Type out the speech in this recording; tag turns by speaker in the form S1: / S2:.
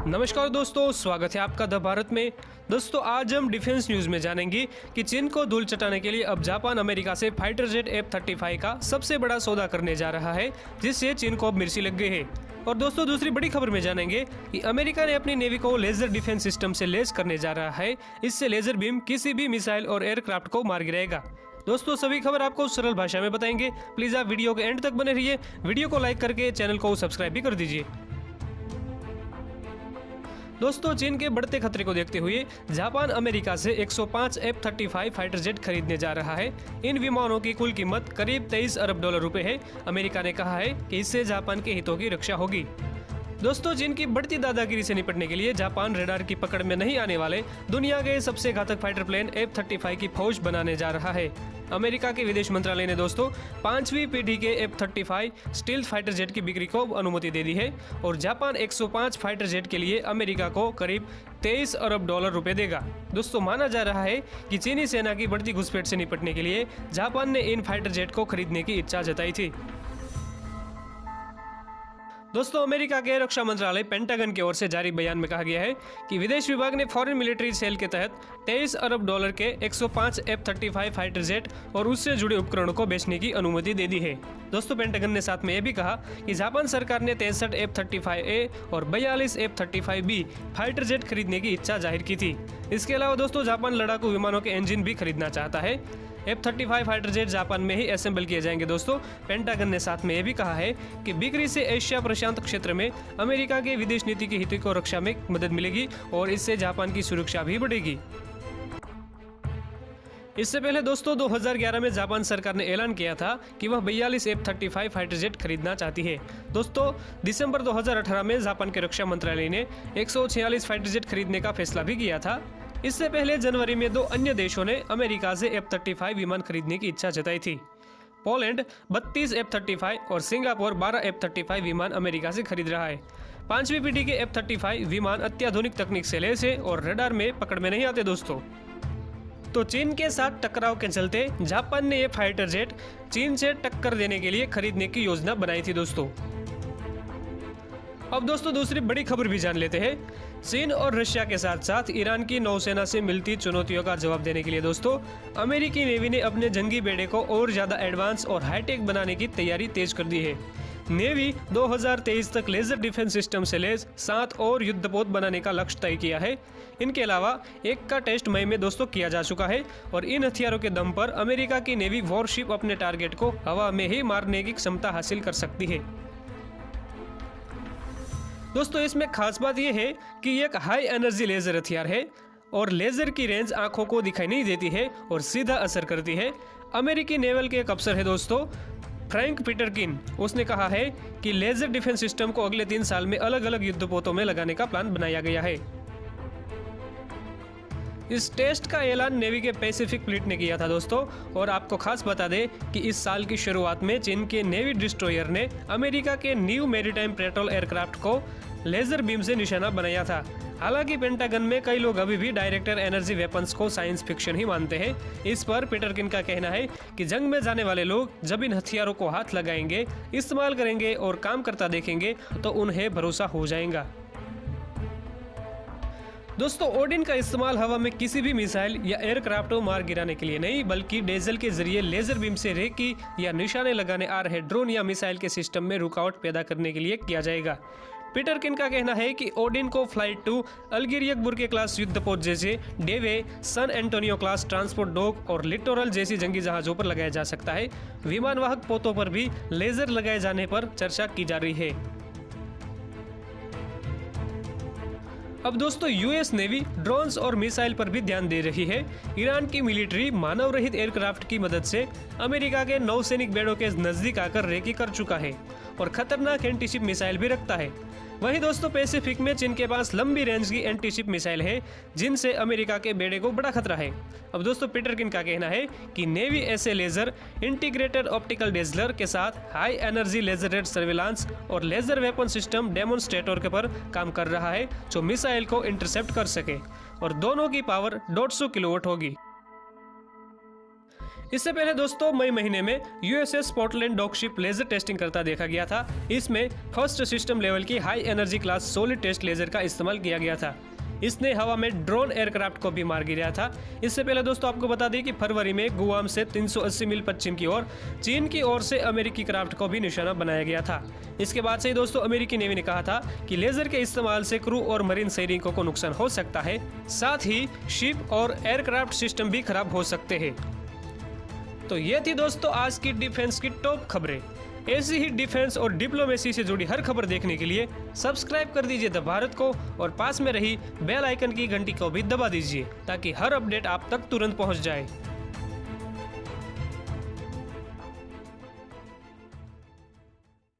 S1: नमस्कार दोस्तों, स्वागत है आपका द भारत में। दोस्तों आज हम डिफेंस न्यूज में जानेंगे कि चीन को धूल चटाने के लिए अब जापान अमेरिका से फाइटर जेट F-35 का सबसे बड़ा सौदा करने जा रहा है, जिससे चीन को अब मिर्ची लग गई है। और दोस्तों दूसरी बड़ी खबर में जानेंगे कि अमेरिका ने अपनी नेवी को लेजर डिफेंस सिस्टम से लैस करने जा रहा है। इससे लेजर बीम किसी भी मिसाइल और एयरक्राफ्ट को मार गिराएगा। दोस्तों सभी खबर आपको सरल भाषा में बताएंगे, प्लीज आप वीडियो के एंड तक बने रहिए। वीडियो को लाइक करके चैनल को सब्सक्राइब भी कर दीजिए। दोस्तों चीन के बढ़ते खतरे को देखते हुए जापान अमेरिका से 105 F-35 फाइटर जेट खरीदने जा रहा है। इन विमानों की कुल कीमत करीब 23 अरब डॉलर रुपए है। अमेरिका ने कहा है कि इससे जापान के हितों की रक्षा होगी। दोस्तों चीन की बढ़ती दादागिरी से निपटने के लिए जापान रडार की पकड़ में नहीं आने वाले दुनिया के सबसे घातक फाइटर प्लेन F-35 की फौज बनाने जा रहा है। अमेरिका के विदेश मंत्रालय ने दोस्तों 5वीं पीढ़ी के F-35 स्टील्थ फाइटर जेट की बिक्री को अनुमति दे दी है और जापान 105 फाइटर जेट के लिए अमेरिका को करीब 23 अरब डॉलर रुपए देगा। दोस्तों माना जा रहा है कि चीनी सेना की बढ़ती घुसपैठ से निपटने के लिए जापान ने इन फाइटर जेट को खरीदने की इच्छा जताई थी। दोस्तों अमेरिका के रक्षा मंत्रालय पेंटागन की ओर से जारी बयान में कहा गया है कि विदेश विभाग ने फॉरेन मिलिट्री सेल के तहत 23 अरब डॉलर के 105 F-35 फाइटर जेट और उससे जुड़े उपकरणों को बेचने की अनुमति दे दी है। दोस्तों पेंटागन ने साथ में यह भी कहा कि जापान सरकार ने 63 F-35A और 42 F-35B फाइटर जेट खरीदने की इच्छा जाहिर की थी। इसके अलावा दोस्तों जापान लड़ाकू विमानों के इंजन भी खरीदना चाहता है। F-35 फाइटर जेट जापान में ही असेंबल किए जाएंगे। दोस्तों पेंटागन ने साथ में यह भी कहा है कि बिक्री से एशिया प्रशांत क्षेत्र में अमेरिका के विदेश नीति के हितों को रक्षा में मदद मिलेगी और इससे जापान की सुरक्षा भी बढ़ेगी। इससे पहले दोस्तों 2011 में जापान सरकार ने ऐलान किया था कि वह 42 F-35 फाइटर जेट खरीदना चाहती है। दोस्तों दिसंबर 2018 में जापान के रक्षा मंत्रालय ने 146 फाइटर जेट खरीदने का फैसला भी किया था। इससे पहले जनवरी में दो अन्य देशों ने अमेरिका से F-35 विमान खरीदने की इच्छा जताई थी। पोलैंड 32 F-35 और सिंगापुर 12 F-35 विमान अमेरिका से खरीद रहा है। 5वीं पीढ़ी के F-35 विमान अत्याधुनिक तकनीक से लैस है और रडार में पकड़ में नहीं आते। दोस्तों तो चीन के साथ टकराव के चलते जापान ने ये फाइटर जेट चीन से टक्कर देने के लिए खरीदने की योजना बनाई थी। दोस्तों अब दोस्तों दूसरी बड़ी खबर भी जान लेते हैं। चीन और रशिया के साथ साथ ईरान की नौसेना से मिलती चुनौतियों का जवाब देने के लिए दोस्तों अमेरिकी नेवी ने अपने जंगी बेड़े को और ज्यादा एडवांस और हाईटेक बनाने की तैयारी तेज कर दी है। नेवी 2023 तक लेजर डिफेंस सिस्टम से लैस 7 और युद्धपोत बनाने का लक्ष्य तय किया है। इनके अलावा एक का टेस्ट मई में दोस्तों किया जा चुका है और इन हथियारों के दम पर अमेरिका की नेवी वॉरशिप अपने टारगेट को हवा में ही मारने की क्षमता हासिल कर सकती है। दोस्तों इसमें खास बात यह है कि ये एक हाई एनर्जी लेजर हथियार है और लेजर की रेंज आंखों को दिखाई नहीं देती है और सीधा असर करती है। अमेरिकी नेवल के एक अफसर है दोस्तों फ्रैंक पीटरकिन, उसने कहा है कि लेजर डिफेंस सिस्टम को अगले 3 साल में अलग अलग युद्धपोतों में लगाने का प्लान बनाया गया है। इस टेस्ट का ऐलान नेवी के पैसिफिक फ्लीट ने किया था दोस्तों और आपको खास बता दें कि इस साल की शुरुआत में चीन के नेवी डिस्ट्रॉयर ने अमेरिका के न्यू मैरीटाइम पेट्रोल एयरक्राफ्ट को लेजर बीम से निशाना बनाया था। हालांकि पेंटागन में कई लोग अभी भी डायरेक्टर एनर्जी वेपन्स को साइंस फिक्शन ही मानते हैं। इस पर पीटरकिन का कहना है कि जंग में जाने वाले लोग जब इन हथियारों को हाथ लगाएंगे, इस्तेमाल करेंगे और काम करता देखेंगे तो उन्हें भरोसा हो जाएगा। दोस्तों ओडिन का इस्तेमाल हवा में किसी भी मिसाइल या एयरक्राफ्ट को मार गिराने के लिए नहीं, बल्कि डीजल के जरिए लेजर बीम से रेकी या निशाने लगाने आ रहे ड्रोन या मिसाइल के सिस्टम में रुकावट पैदा करने के लिए किया जाएगा। पीटरकिन का कहना है कि ओडिन को फ्लाइट 2 अल्जीरियक बुर्के क्लास युद्धपोत जैसे डेवे, सन एंटोनियो क्लास ट्रांसपोर्ट डॉग और लिटोरल जैसी जंगी जहाजों पर लगाया जा सकता है। विमान वाहक पोतों पर भी लेजर लगाए जाने पर चर्चा की जा रही है। अब दोस्तों यूएस नेवी ड्रोन्स और मिसाइल पर भी ध्यान दे रही है। ईरान की मिलिट्री मानव रहित एयरक्राफ्ट की मदद से अमेरिका के नौसैनिक बेड़ों के नजदीक आकर रेकी कर चुका है और खतरनाक एंटीशिप मिसाइल भी रखता है। वहीं दोस्तों पैसिफिक में चीन के पास लंबी रेंज की एंटीशिप मिसाइल है जिनसे अमेरिका के बेड़े को बड़ा खतरा है। अब दोस्तों पीटरकिन का कहना है कि नेवी ऐसे लेजर इंटीग्रेटेड ऑप्टिकल डेजलर के साथ high energy laser red surveillance और लेजर वेपन सिस्टम डेमोन्स्ट्रेटर के पर काम कर रहा है जो मिसाइल को इंटरसेप्ट कर सके और दोनों की पावर 150 किलोवाट होगी। इससे पहले दोस्तों मई महीने में USS Portland dock ship laser testing करता देखा गया था। इसमें फर्स्ट सिस्टम लेवल की high energy class solid test laser का इस्तेमाल किया गया था। इसने हवा में ड्रोन एयरक्राफ्ट को भी मार गिराया था। इससे पहले दोस्तों आपको बता दें कि फरवरी में गुआम से 380 मील पश्चिम की ओर चीन की ओर से अमेरिकी क्राफ्ट को भी निशाना बनाया गया था। इसके बाद से ही दोस्तों अमेरिकी नेवी ने कहा था कि लेजर के इस्तेमाल से क्रू और मरीन सैनिकों को नुकसान हो सकता है, साथ ही शिप और एयरक्राफ्ट सिस्टम भी खराब हो सकते हैं। तो ये थी दोस्तों आज की डिफेंस की टॉप खबरें। ऐसी ही डिफेंस और डिप्लोमेसी से जुड़ी हर खबर देखने के लिए सब्सक्राइब कर दीजिए द भारत को और पास में रही बेल आइकन की घंटी को भी दबा दीजिए ताकि हर अपडेट आप तक तुरंत पहुंच जाए।